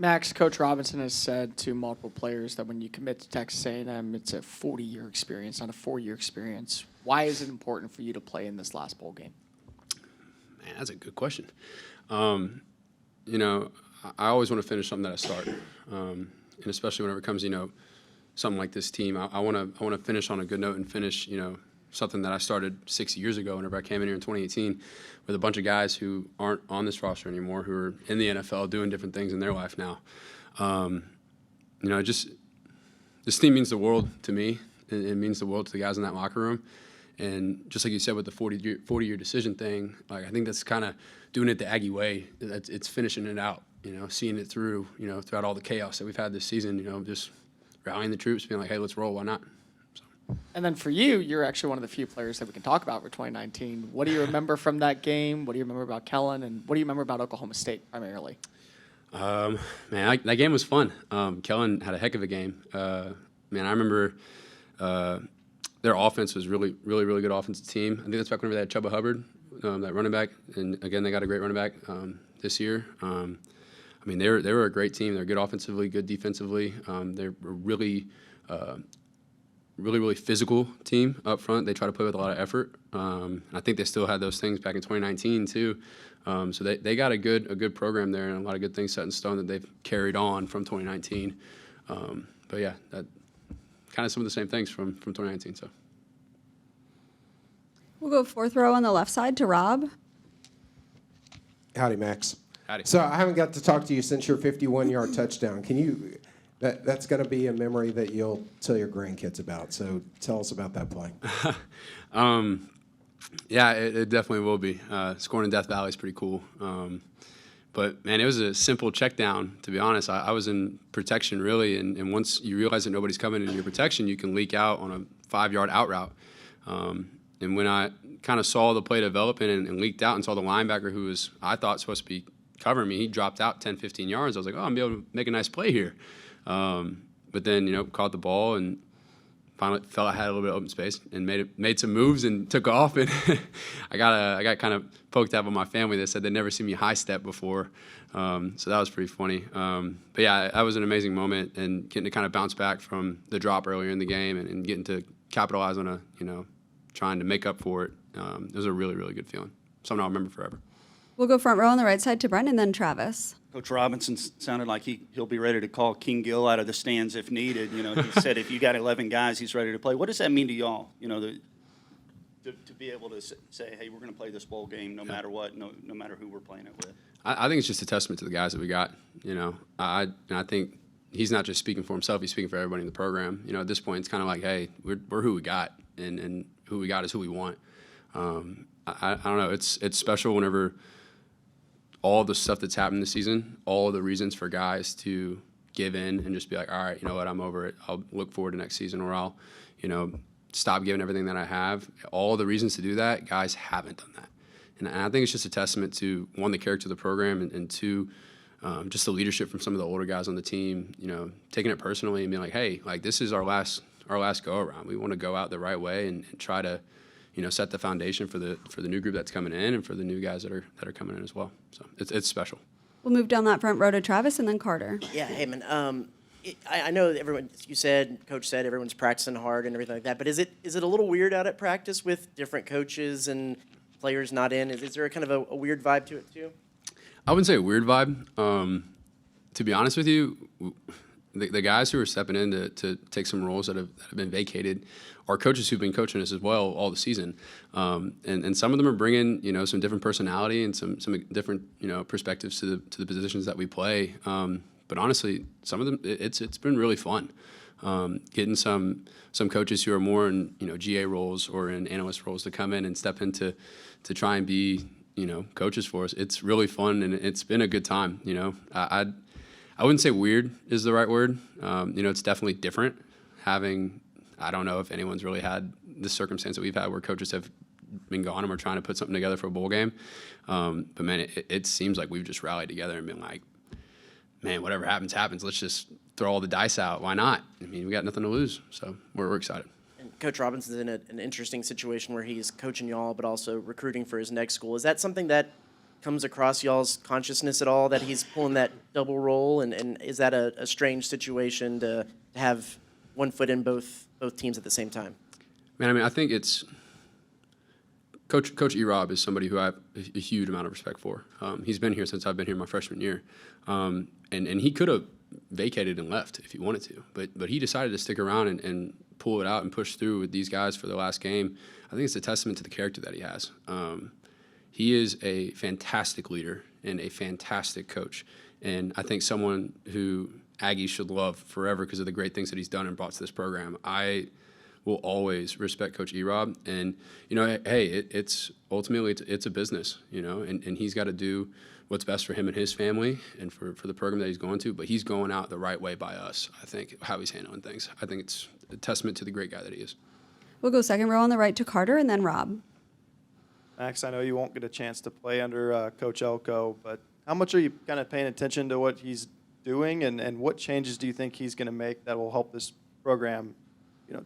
Max, Coach Robinson has said to multiple players that when you commit to Texas A&M, it's a 40-year experience, not a 4-year experience. Why is it important for you to play in this last bowl game? Man, that's a good question. You know, I always want to finish something that I start, and especially whenever it comes, you know, something like this team. I want to finish on a good note and finish, you know, something that I started 6 years ago whenever I came in here in 2018 with a bunch of guys who aren't on this roster anymore, who are in the NFL doing different things in their life now. You know, just this team means the world to me. It means the world to the guys in that locker room. And just like you said with the 40-year decision thing, like I think that's kind of doing it the Aggie way. It's finishing it out, you know, seeing it through, you know, throughout all the chaos that we've had this season, you know, just rallying the troops, being like, hey, let's roll, why not? And then for you, you're actually one of the few players that we can talk about for 2019. What do you remember from that game? What do you remember about Kellen? And what do you remember about Oklahoma State primarily? Man, that game was fun. Kellen had a heck of a game. Man, I remember their offense was really good offensive team. I think that's back whenever they had Chuba Hubbard, that running back. And, again, they got a great running back this year. I mean, they were a great team. They're good offensively, good defensively. They're a really physical team up front. They try to play with a lot of effort. I think they still had those things back in 2019 too. So they got a good program there and a lot of good things set in stone that they've carried on from 2019. But yeah, that kind of some of the same things from 2019. So we'll go fourth row on the left side to Rob. Howdy, Max. howdy. So I haven't got to talk to you since your 51-yard touchdown. Can you? That's going to be a memory that you'll tell your grandkids about. So tell us about that play. Yeah, it definitely will be. Scoring in Death Valley is pretty cool. But, man, it was a simple check down, to be honest. I was in protection, really, and once you realize that nobody's coming in your protection, you can leak out on a 5-yard out route. And when I kind of saw the play developing and leaked out and saw the linebacker who was, I thought, supposed to be covering me, he dropped out 10, 15 yards. I was like, oh, I'm going to be able to make a nice play here. But then, you know, caught the ball and finally felt I had a little bit of open space and made some moves and took off. And I got kind of poked at by my family. They said they'd never seen me high step before. So that was pretty funny. But yeah, that was an amazing moment, and getting to kind of bounce back from the drop earlier in the game and getting to capitalize on trying to make up for it. It was a really good feeling. Something I'll remember forever. We'll go front row on the right side to Brendan, then Travis. Coach Robinson sounded like he'll be ready to call King Gill out of the stands if needed. You know, he said if you got 11 guys, he's ready to play. What does that mean to y'all? You know, to be able to say, hey, we're going to play this bowl game no matter what, no matter who we're playing it with. I think it's just a testament to the guys that we got. You know, I think he's not just speaking for himself; he's speaking for everybody in the program. You know, at this point, it's kind of like, hey, we're who we got, and who we got is who we want. I don't know. It's special whenever all the stuff that's happened this season, all the reasons for guys to give in and just be like, all right, you know what, I'm over it. I'll look forward to next season, or I'll, you know, stop giving everything that I have. All the reasons to do that, guys haven't done that. And I think it's just a testament to, one, the character of the program, and two, just the leadership from some of the older guys on the team, you know, taking it personally and being like, hey, like, this is our last go around. We want to go out the right way and try to, you know, set the foundation for the new group that's coming in and for the new guys that are coming in as well. So it's special. We'll move down that front row to Travis and then Carter. Yeah, hey man. I know everyone. You said, Coach said, everyone's practicing hard and everything like that. But is it a little weird out at practice with different coaches and players not in? Is there a kind of a weird vibe to it too? I wouldn't say a weird vibe. To be honest with you, the guys who are stepping in to take some roles that have been vacated are coaches who've been coaching us as well all the season, and some of them are bringing, you know, some different personality and some different, you know, perspectives to the positions that we play. But honestly, some of them it's been really fun. Getting some coaches who are more in, you know, GA roles or in analyst roles to come in and step into to try and be, you know, coaches for us. It's really fun, and it's been a good time. You know, I wouldn't say weird is the right word. You know, it's definitely different having. I don't know if anyone's really had the circumstance that we've had where coaches have been gone and we're trying to put something together for a bowl game. But man, it seems like we've just rallied together and been like, man, whatever happens. Let's just throw all the dice out. Why not? I mean, we got nothing to lose, so we're excited. And Coach Robinson's in an interesting situation where he's coaching y'all, but also recruiting for his next school. Is that something that comes across y'all's consciousness at all that he's pulling that double role? And is that a strange situation to have one foot in both teams at the same time? Man, I mean, I think it's Coach E-Rob is somebody who I have a huge amount of respect for. He's been here since I've been here my freshman year, and he could have vacated and left if he wanted to, but he decided to stick around and pull it out and push through with these guys for the last game. I think it's a testament to the character that he has. He is a fantastic leader and a fantastic coach, and I think someone who Aggies should love forever because of the great things that he's done and brought to this program. I will always respect Coach E-Rob, and hey, it's ultimately it's a business, and he's got to do what's best for him and his family and for the program that he's going to, but he's going out the right way by us, I think, how he's handling things. I think it's a testament to the great guy that he is. We'll go second row on the right to Carter and then Rob. Max, I know you won't get a chance to play under Coach Elko, but how much are you kind of paying attention to what he's doing, and what changes do you think he's going to make that will help this program,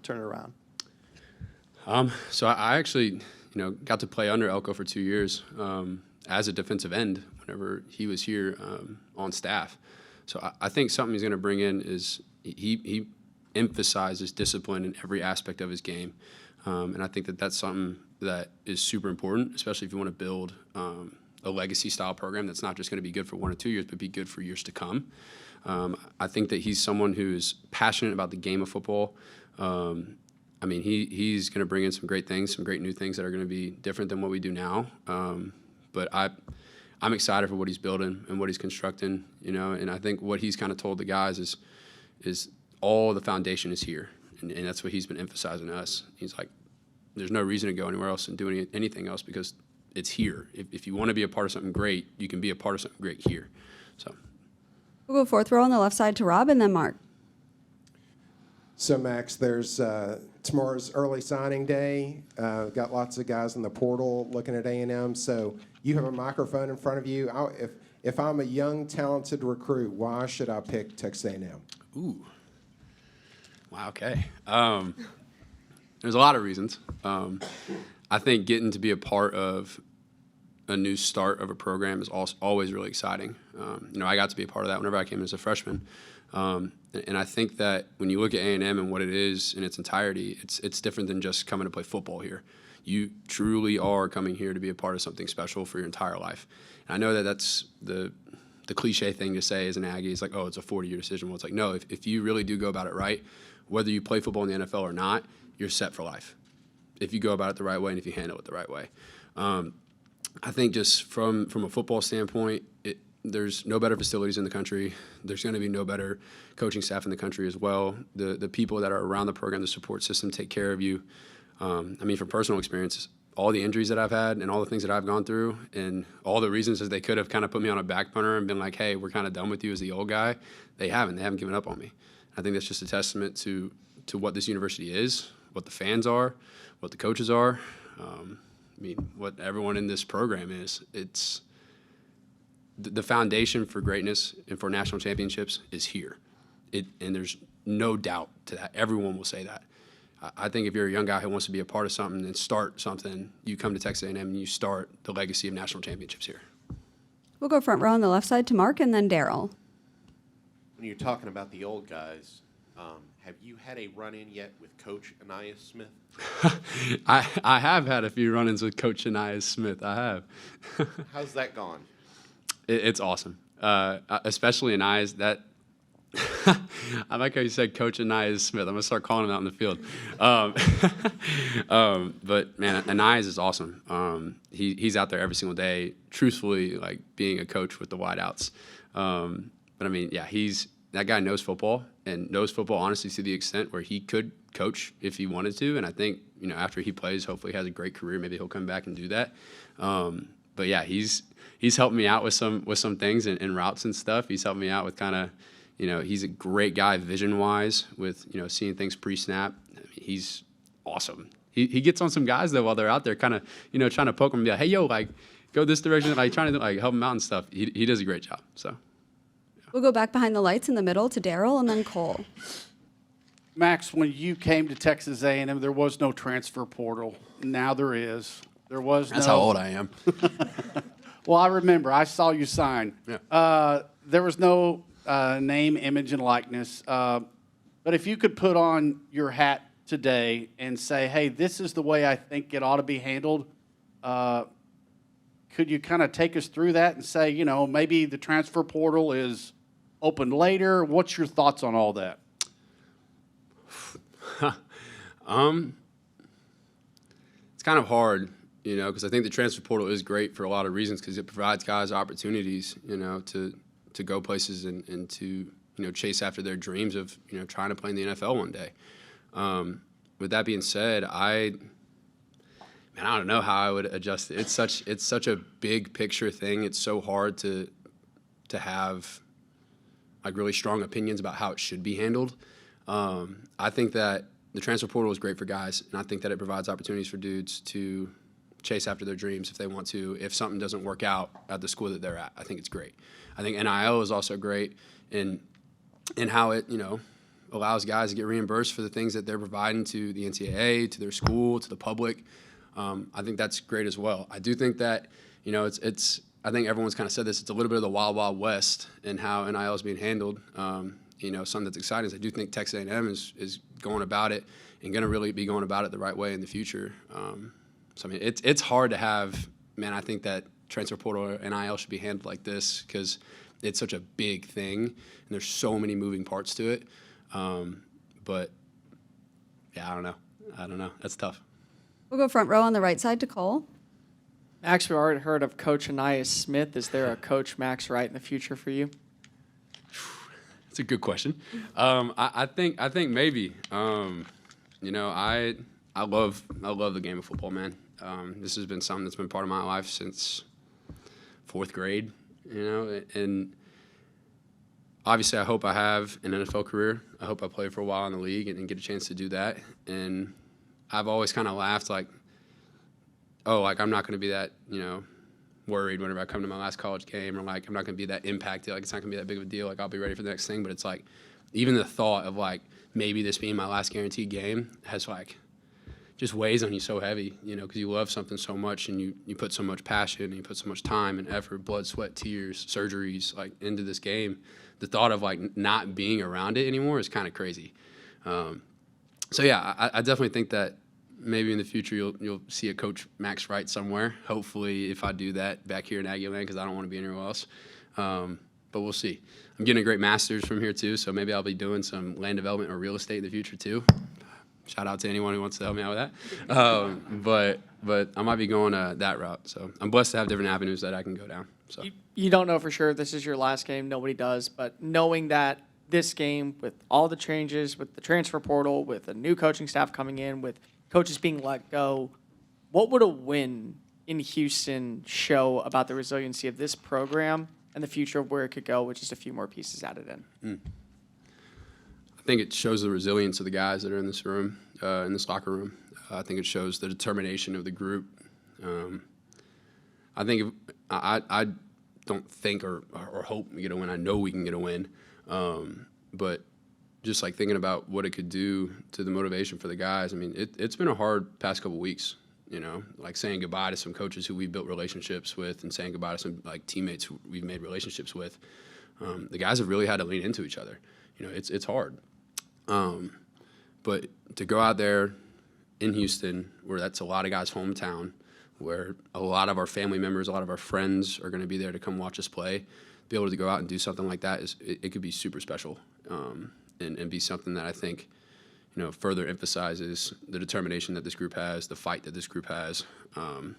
turn it around? So I actually, got to play under Elko for 2 years as a defensive end whenever he was here on staff. So I think something he's going to bring in is he emphasizes discipline in every aspect of his game. And I think that's something that is super important, especially if you want to build a legacy-style program that's not just going to be good for 1 or 2 years, but be good for years to come. I think that he's someone who's passionate about the game of football. I mean, he's going to bring in some great things, some great new things that are going to be different than what we do now. But I'm excited for what he's building and what he's constructing, and I think what he's kind of told the guys is all the foundation is here, and that's what he's been emphasizing to us. He's like, there's no reason to go anywhere else and do anything else because it's here. If you want to be a part of something great, you can be a part of something great here. So We'll go fourth row on the left side to Rob and then Mark. So, Max, there's tomorrow's early signing day. Got lots of guys in the portal looking at A&M. So you have a microphone in front of you. If I'm a young, talented recruit, why should I pick Texas A&M? Ooh. Wow, okay. There's a lot of reasons. I think getting to be a part of a new start of a program is always really exciting. I got to be a part of that whenever I came as a freshman. And I think that when you look at A&M and what it is in its entirety, it's different than just coming to play football here. You truly are coming here to be a part of something special for your entire life. And I know that that's the cliche thing to say as an Aggie. It's like, oh, it's a 40-year decision. Well, it's like, no, if you really do go about it right, whether you play football in the NFL or not, you're set for life if you go about it the right way and if you handle it the right way. I think just from a football standpoint, there's no better facilities in the country. There's going to be no better coaching staff in the country as well. The people that are around the program, the support system, take care of you. I mean, from personal experience, all the injuries that I've had and all the things that I've gone through and all the reasons that they could have kind of put me on a back burner and been like, hey, we're kind of done with you as the old guy, they haven't. They haven't given up on me. I think that's just a testament to what this university is, what the fans are, what the coaches are. I mean, what everyone in this program is. It's the foundation for greatness and for national championships is here. And there's no doubt to that. Everyone will say that. I think if you're a young guy who wants to be a part of something and start something, you come to Texas A&M and you start the legacy of national championships here. We'll go front row on the left side to Mark and then Daryl. When you're talking about the old guys, have you had a run-in yet with Coach Anais Smith? I have had a few run-ins with Coach Anais Smith. I have. How's that gone? It's awesome, especially Anais. That I like how you said Coach Anais Smith. I'm gonna start calling him out in the field. But man, Anais is awesome. He's out there every single day, truthfully, like being a coach with the wideouts. But I mean, yeah, that guy knows football and knows football honestly to the extent where he could coach if he wanted to. And I think after he plays, hopefully he has a great career. Maybe he'll come back and do that. But yeah, he's helped me out with some things and routes and stuff. He's helped me out with kind of, he's a great guy vision-wise with, seeing things pre-snap. I mean, he's awesome. He gets on some guys, though, while they're out there kind of, trying to poke them and be like, hey, yo, like, go this direction, like, trying to, like, help them out and stuff. He does a great job, so. We'll go back behind the lights in the middle to Daryl and then Cole. Max, when you came to Texas A&M, there was no transfer portal. Now there is. There was That's how old I am. Well, I remember. I saw you sign. Yeah. There was no name, image, and likeness. But if you could put on your hat today and say, hey, this is the way I think it ought to be handled, could you kind of take us through that and say, you know, maybe the transfer portal is opened later? What's your thoughts on all that? It's kind of hard, you know, because I think the transfer portal is great for a lot of reasons because it provides guys opportunities, you know, to go places and to, you know, chase after their dreams of, you know, trying to play in the NFL one day. With that being said, I don't know how I would adjust it. It's such a big picture thing. It's so hard to have like really strong opinions about how it should be handled. I think that the transfer portal is great for guys, and I think that it provides opportunities for dudes to chase after their dreams if they want to. If something doesn't work out at the school that they're at, I think it's great. I think NIL is also great in how it, you know, allows guys to get reimbursed for the things that they're providing to the NCAA, to their school, to the public. I think that's great as well. I do think that, you know, it's I think everyone's kind of said this, it's a little bit of the wild, wild west in how NIL is being handled. You know, something that's exciting is I do think Texas A&M is going about it and going to really be going about it the right way in the future. So, I mean, it's hard to have, man, I think that transfer portal or NIL should be handled like this because it's such a big thing and there's so many moving parts to it. But, yeah, I don't know. That's tough. We'll go front row on the right side to Cole. Max, we already heard of Coach Anais Smith. Is there a Coach Max Wright in the future for you? That's a good question. I think maybe. You know, I love the game of football, man. This has been something that's been part of my life since 4th grade. You know, and obviously I hope I have an NFL career. I hope I play for a while in the league and get a chance to do that. And I've always kind of laughed like, oh, like I'm not going to be that, you know, worried whenever I come to my last college game, or like I'm not going to be that impacted, like it's not going to be that big of a deal, like I'll be ready for the next thing. But it's like even the thought of like maybe this being my last guaranteed game has like just weighs on you so heavy, you know, because you love something so much and you put so much passion and you put so much time and effort, blood, sweat, tears, surgeries like into this game. The thought of like not being around it anymore is kind of crazy. So yeah, I definitely think that maybe in the future you'll see a Coach Max Wright somewhere. Hopefully, if I do that back here in Aggieland, because I don't want to be anywhere else. But we'll see. I'm getting a great master's from here too, so maybe I'll be doing some land development or real estate in the future too. Shout out to anyone who wants to help me out with that. But I might be going that route. So I'm blessed to have different avenues that I can go down. So You don't know for sure this is your last game. Nobody does. But knowing that this game, with all the changes, with the transfer portal, with a new coaching staff coming in, with coaches being let go, what would a win in Houston show about the resiliency of this program and the future of where it could go with just a few more pieces added in? I think it shows the resilience of the guys that are in this room, in this locker room. I think it shows the determination of the group. I think I don't think or hope we get a win. I know we can get a win. But just like thinking about what it could do to the motivation for the guys, I mean, it's been a hard past couple weeks, you know, like saying goodbye to some coaches who we built relationships with and saying goodbye to some like teammates who we've made relationships with. The guys have really had to lean into each other. You know, it's hard. But to go out there in Houston, where that's a lot of guys' hometown, where a lot of our family members, a lot of our friends are going to be there to come watch us play, be able to go out and do something like that it could be super special, and be something that I think, you know, further emphasizes the determination that this group has, the fight that this group has, and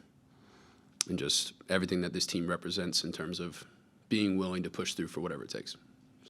just everything that this team represents in terms of being willing to push through for whatever it takes.